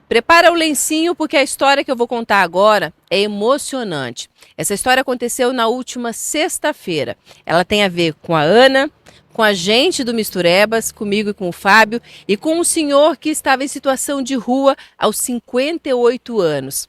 Prepara o lencinho porque a história que eu vou contar agora é emocionante. Essa história aconteceu na última sexta-feira. Ela tem a ver com a Ana, com a gente do Misturebas, comigo e com o Fábio, e com um senhor que estava em situação de rua aos 58 anos.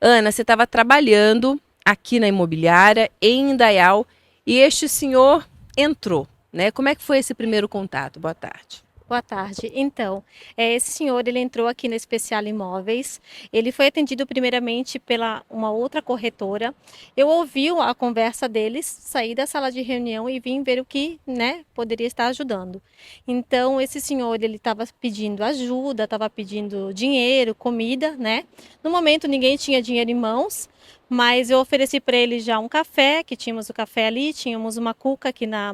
Ana, você estava trabalhando aqui na imobiliária, em Indaial, e este senhor entrou, né? Como é que foi esse primeiro contato? Boa tarde. Boa tarde. Então, esse senhor, ele entrou aqui na Especial Imóveis. Ele foi atendido primeiramente pela uma outra corretora. Eu ouvi a conversa deles, saí da sala de reunião e vim ver o que, né, poderia estar ajudando. Então, esse senhor, ele estava pedindo ajuda, estava pedindo dinheiro, comida, né? No momento, ninguém tinha dinheiro em mãos, mas eu ofereci para ele já um café, que tínhamos o café ali, tínhamos uma cuca aqui na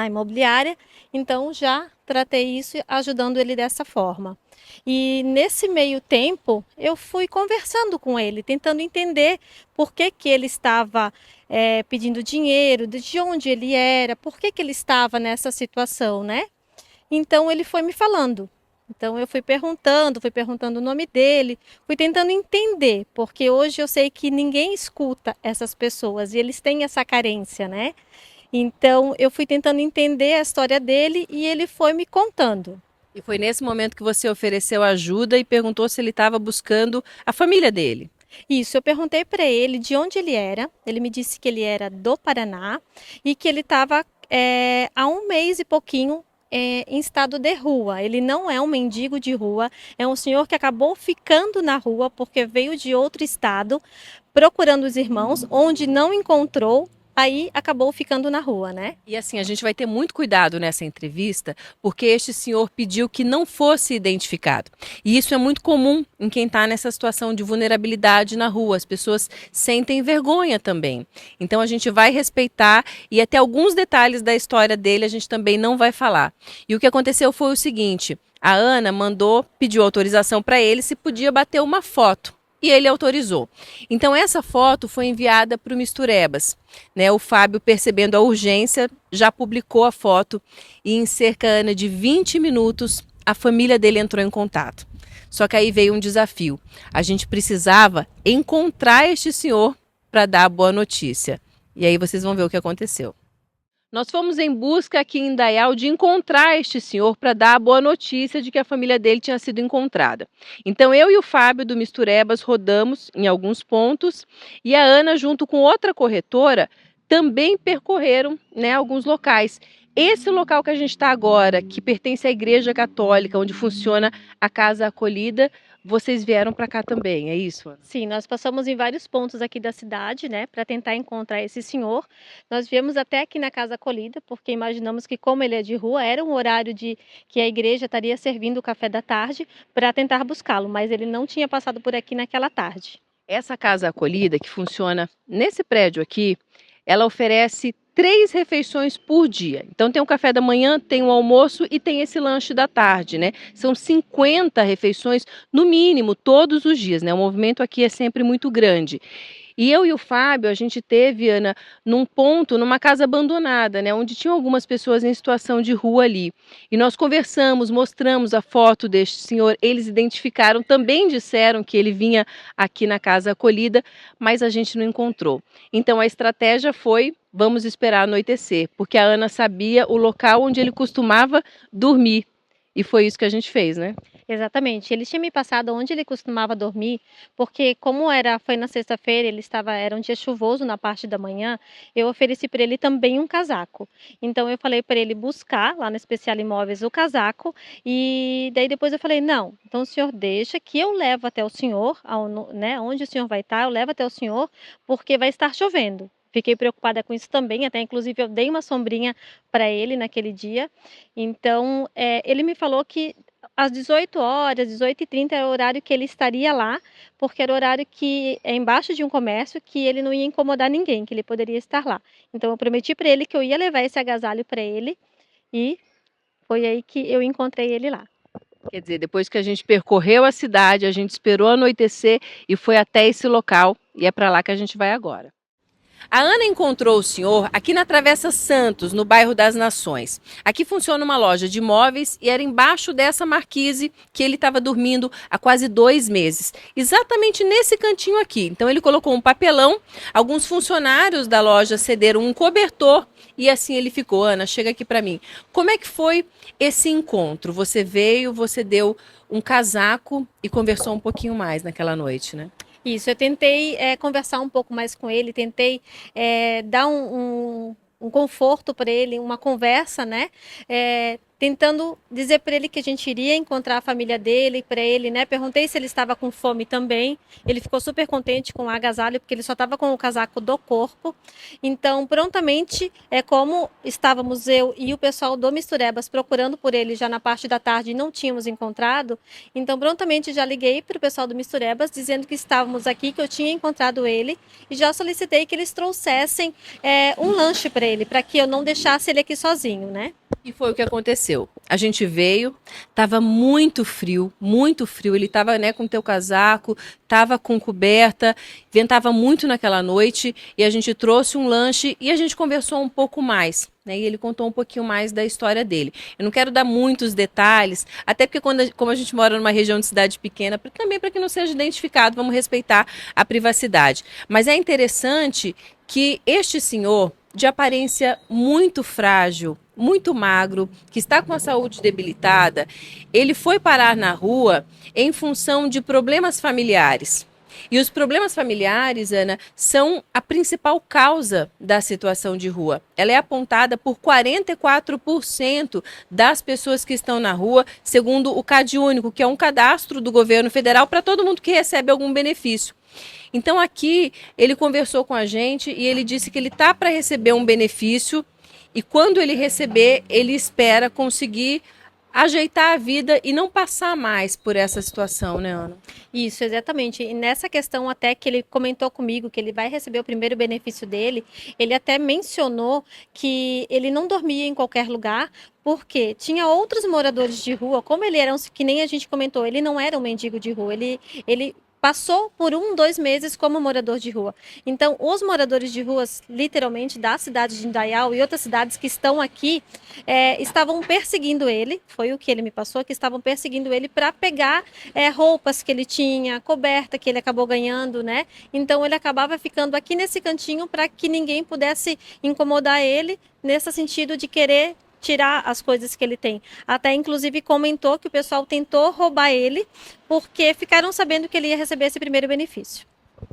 imobiliária, então já tratei isso ajudando ele dessa forma. E nesse meio tempo eu fui conversando com ele, tentando entender por que ele estava pedindo dinheiro, de onde ele era, por que ele estava nessa situação, né? Então ele foi me falando. Então eu fui perguntando o nome dele, fui tentando entender, porque hoje eu sei que ninguém escuta essas pessoas e eles têm essa carência, né? Então, eu fui tentando entender a história dele e ele foi me contando. E foi nesse momento que você ofereceu ajuda e perguntou se ele estava buscando a família dele. Isso, eu perguntei para ele de onde ele era. Ele me disse que ele era do Paraná e que ele estava há um mês e pouquinho em estado de rua. Ele não é um mendigo de rua, é um senhor que acabou ficando na rua porque veio de outro estado procurando os irmãos, onde não encontrou. Aí acabou ficando na rua, né? E assim, a gente vai ter muito cuidado nessa entrevista, porque este senhor pediu que não fosse identificado. E isso é muito comum em quem está nessa situação de vulnerabilidade na rua. As pessoas sentem vergonha também. Então a gente vai respeitar e até alguns detalhes da história dele a gente também não vai falar. E o que aconteceu foi o seguinte: a Ana pediu autorização para ele se podia bater uma foto. E ele autorizou. Então essa foto foi enviada para o Misturebas, né? O Fábio, percebendo a urgência, já publicou a foto e em cerca, Ana, de 20 minutos a família dele entrou em contato. Só que aí veio um desafio. A gente precisava encontrar este senhor para dar a boa notícia. E aí vocês vão ver o que aconteceu. Nós fomos em busca aqui em Indaial de encontrar este senhor para dar a boa notícia de que a família dele tinha sido encontrada. Então eu e o Fábio do Misturebas rodamos em alguns pontos e a Ana, junto com outra corretora, também percorreram, né, alguns locais. Esse local que a gente está agora, que pertence à Igreja Católica, onde funciona a Casa Acolhida, vocês vieram para cá também, é isso, Ana? Sim, nós passamos em vários pontos aqui da cidade, né, para tentar encontrar esse senhor. Nós viemos até aqui na Casa Acolhida, porque imaginamos que, como ele é de rua, era um horário de que a igreja estaria servindo o café da tarde para tentar buscá-lo, mas ele não tinha passado por aqui naquela tarde. Essa Casa Acolhida, que funciona nesse prédio aqui, ela oferece 3 refeições por dia. Então tem o café da manhã, tem o almoço e tem esse lanche da tarde, né? São 50 refeições no mínimo todos os dias, né? O movimento aqui é sempre muito grande. E eu e o Fábio, a gente teve, Ana, num ponto, numa casa abandonada, né, onde tinham algumas pessoas em situação de rua ali. E nós conversamos, mostramos a foto deste senhor, eles identificaram, também disseram que ele vinha aqui na casa acolhida, mas a gente não encontrou. Então a estratégia foi: vamos esperar anoitecer, porque a Ana sabia o local onde ele costumava dormir. E foi isso que a gente fez, né? Exatamente. Ele tinha me passado onde ele costumava dormir, porque como foi na sexta-feira, era um dia chuvoso na parte da manhã, eu ofereci para ele também um casaco. Então eu falei para ele buscar lá na Especial Imóveis o casaco e daí depois eu falei: "Não, então o senhor deixa que eu levo até o senhor, né, onde o senhor vai estar, eu levo até o senhor, porque vai estar chovendo". Fiquei preocupada com isso também, até inclusive eu dei uma sombrinha para ele naquele dia. Então, ele me falou que às 18 horas, 18h30 é o horário que ele estaria lá, porque era o horário que é embaixo de um comércio, que ele não ia incomodar ninguém, que ele poderia estar lá. Então eu prometi para ele que eu ia levar esse agasalho para ele e foi aí que eu encontrei ele lá. Quer dizer, depois que a gente percorreu a cidade, a gente esperou anoitecer e foi até esse local, e é para lá que a gente vai agora. A Ana encontrou o senhor aqui na Travessa Santos, no bairro das Nações. Aqui funciona uma loja de imóveis e era embaixo dessa marquise que ele estava dormindo há quase 2 meses. Exatamente nesse cantinho aqui. Então ele colocou um papelão, alguns funcionários da loja cederam um cobertor e assim ele ficou. Ana, chega aqui para mim. Como é que foi esse encontro? Você veio, você deu um casaco e conversou um pouquinho mais naquela noite, né? Isso, eu tentei conversar um pouco mais com ele, tentei dar um conforto para ele, uma conversa, né? Tentando dizer para ele que a gente iria encontrar a família dele, para ele, né? Perguntei se ele estava com fome também. Ele ficou super contente com o agasalho, porque ele só estava com o casaco do corpo. Então, prontamente, como estávamos eu e o pessoal do Misturebas procurando por ele já na parte da tarde e não tínhamos encontrado, então prontamente já liguei para o pessoal do Misturebas dizendo que estávamos aqui, que eu tinha encontrado ele e já solicitei que eles trouxessem um lanche para ele, para que eu não deixasse ele aqui sozinho, né? E foi o que aconteceu. A gente veio, estava muito frio, ele estava, né, com teu casaco, estava com coberta, ventava muito naquela noite e a gente trouxe um lanche e a gente conversou um pouco mais, né? E ele contou um pouquinho mais da história dele. Eu não quero dar muitos detalhes, até porque como a gente mora numa região de cidade pequena, também para que não seja identificado, vamos respeitar a privacidade. Mas é interessante que este senhor, de aparência muito frágil, muito magro, que está com a saúde debilitada, ele foi parar na rua em função de problemas familiares. E os problemas familiares, Ana, são a principal causa da situação de rua. Ela é apontada por 44% das pessoas que estão na rua, segundo o CadÚnico, que é um cadastro do governo federal para todo mundo que recebe algum benefício. Então aqui ele conversou com a gente e ele disse que ele está para receber um benefício e quando ele receber, ele espera conseguir ajeitar a vida e não passar mais por essa situação, né, Ana? Isso, exatamente. E nessa questão até que ele comentou comigo que ele vai receber o primeiro benefício dele, ele até mencionou que ele não dormia em qualquer lugar, porque tinha outros moradores de rua, como ele era, que nem a gente comentou, ele não era um mendigo de rua, ele passou por 2 meses como morador de rua. Então, os moradores de ruas, literalmente, da cidade de Indaial e outras cidades que estão aqui, estavam perseguindo ele, foi o que ele me passou, que estavam perseguindo ele para pegar roupas que ele tinha, coberta que ele acabou ganhando, né? Então, ele acabava ficando aqui nesse cantinho para que ninguém pudesse incomodar ele, nesse sentido de querer tirar as coisas que ele tem. Até, inclusive, comentou que o pessoal tentou roubar ele porque ficaram sabendo que ele ia receber esse primeiro benefício.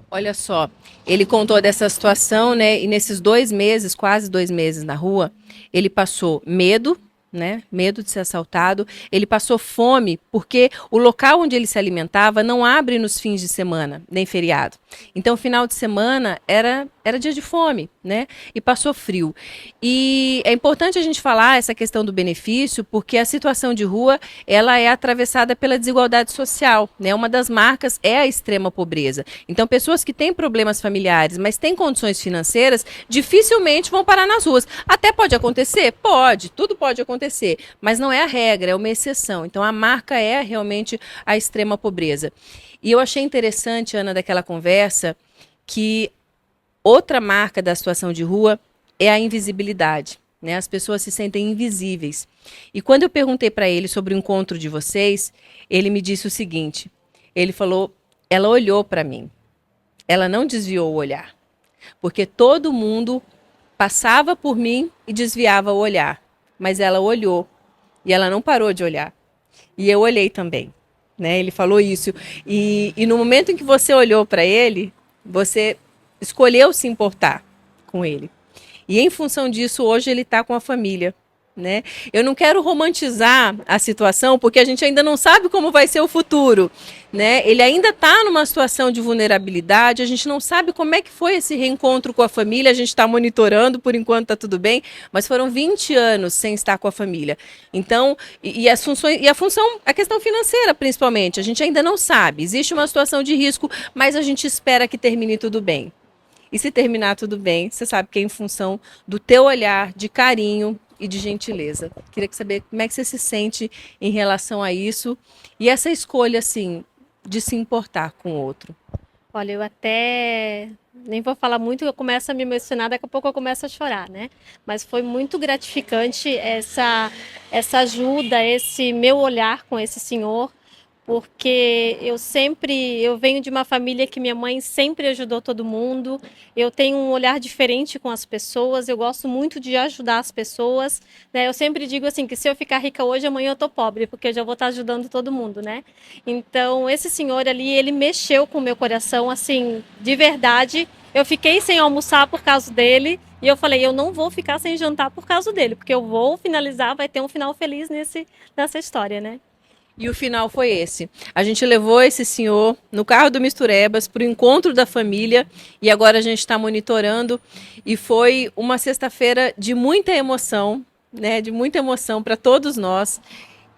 Olha só, ele contou dessa situação, né? E nesses 2 meses, quase 2 meses na rua, ele passou medo, né? Medo de ser assaltado. Ele passou fome porque o local onde ele se alimentava não abre nos fins de semana, nem feriado. Então, final de semana era dia de fome, né? E passou frio. E é importante a gente falar essa questão do benefício, porque a situação de rua, ela é atravessada pela desigualdade social, né? Uma das marcas é a extrema pobreza. Então, pessoas que têm problemas familiares, mas têm condições financeiras, dificilmente vão parar nas ruas. Até pode acontecer? Pode, tudo pode acontecer, mas não é a regra, é uma exceção. Então, a marca é realmente a extrema pobreza. E eu achei interessante, Ana, daquela conversa, que outra marca da situação de rua é a invisibilidade, né? As pessoas se sentem invisíveis. E quando eu perguntei para ele sobre o encontro de vocês, ele me disse o seguinte, ele falou, ela olhou para mim, ela não desviou o olhar, porque todo mundo passava por mim e desviava o olhar, mas ela olhou e ela não parou de olhar. E eu olhei também, né? Ele falou isso. E no momento em que você olhou para ele, você escolheu se importar com ele. E em função disso, hoje ele está com a família, né? Eu não quero romantizar a situação, porque a gente ainda não sabe como vai ser o futuro, né? Ele ainda está numa situação de vulnerabilidade, a gente não sabe como é que foi esse reencontro com a família, a gente está monitorando, por enquanto está tudo bem, mas foram 20 anos sem estar com a família. Então, as funções, a questão financeira principalmente, a gente ainda não sabe. Existe uma situação de risco, mas a gente espera que termine tudo bem. E se terminar tudo bem, você sabe que é em função do teu olhar de carinho e de gentileza. Queria saber como é que você se sente em relação a isso e essa escolha, assim, de se importar com o outro. Olha, eu até nem vou falar muito, eu começo a me emocionar, daqui a pouco eu começo a chorar, né? Mas foi muito gratificante essa ajuda, esse meu olhar com esse senhor, porque eu venho de uma família que minha mãe sempre ajudou todo mundo. Eu tenho um olhar diferente com as pessoas, eu gosto muito de ajudar as pessoas, né? Eu sempre digo assim que se eu ficar rica hoje, amanhã eu tô pobre, porque eu já vou estar ajudando todo mundo, né? Então, esse senhor ali, ele mexeu com o meu coração assim, de verdade. Eu fiquei sem almoçar por causa dele. E eu falei, eu não vou ficar sem jantar por causa dele, porque eu vou finalizar, vai ter um final feliz nessa história, né? E o final foi esse. A gente levou esse senhor no carro do Misturebas para o encontro da família e agora a gente está monitorando. E foi uma sexta-feira de muita emoção, né? De muita emoção para todos nós.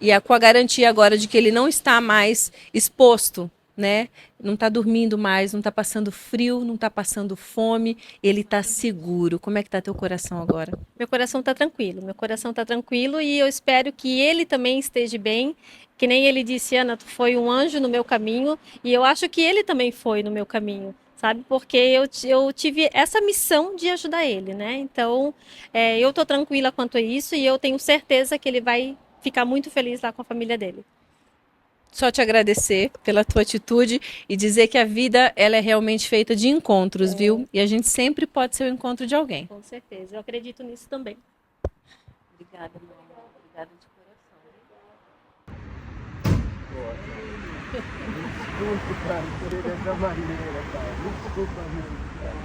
E com a garantia agora de que ele não está mais exposto, né? Não está dormindo mais, não está passando frio, não está passando fome, ele está seguro. Como é que está teu coração agora? Meu coração está tranquilo e eu espero que ele também esteja bem. Que nem ele disse, Ana, tu foi um anjo no meu caminho e eu acho que ele também foi no meu caminho. Sabe, porque eu tive essa missão de ajudar ele, né? Então, eu estou tranquila quanto a isso e eu tenho certeza que ele vai ficar muito feliz lá com a família dele. Só te agradecer pela tua atitude e dizer que a vida ela é realmente feita de encontros, viu? E a gente sempre pode ser o encontro de alguém. Com certeza, eu acredito nisso também. Obrigada, meu amor. Obrigada de coração. Desculpa, cara, por ele dessa maneira, cara. Desculpa mesmo, cara.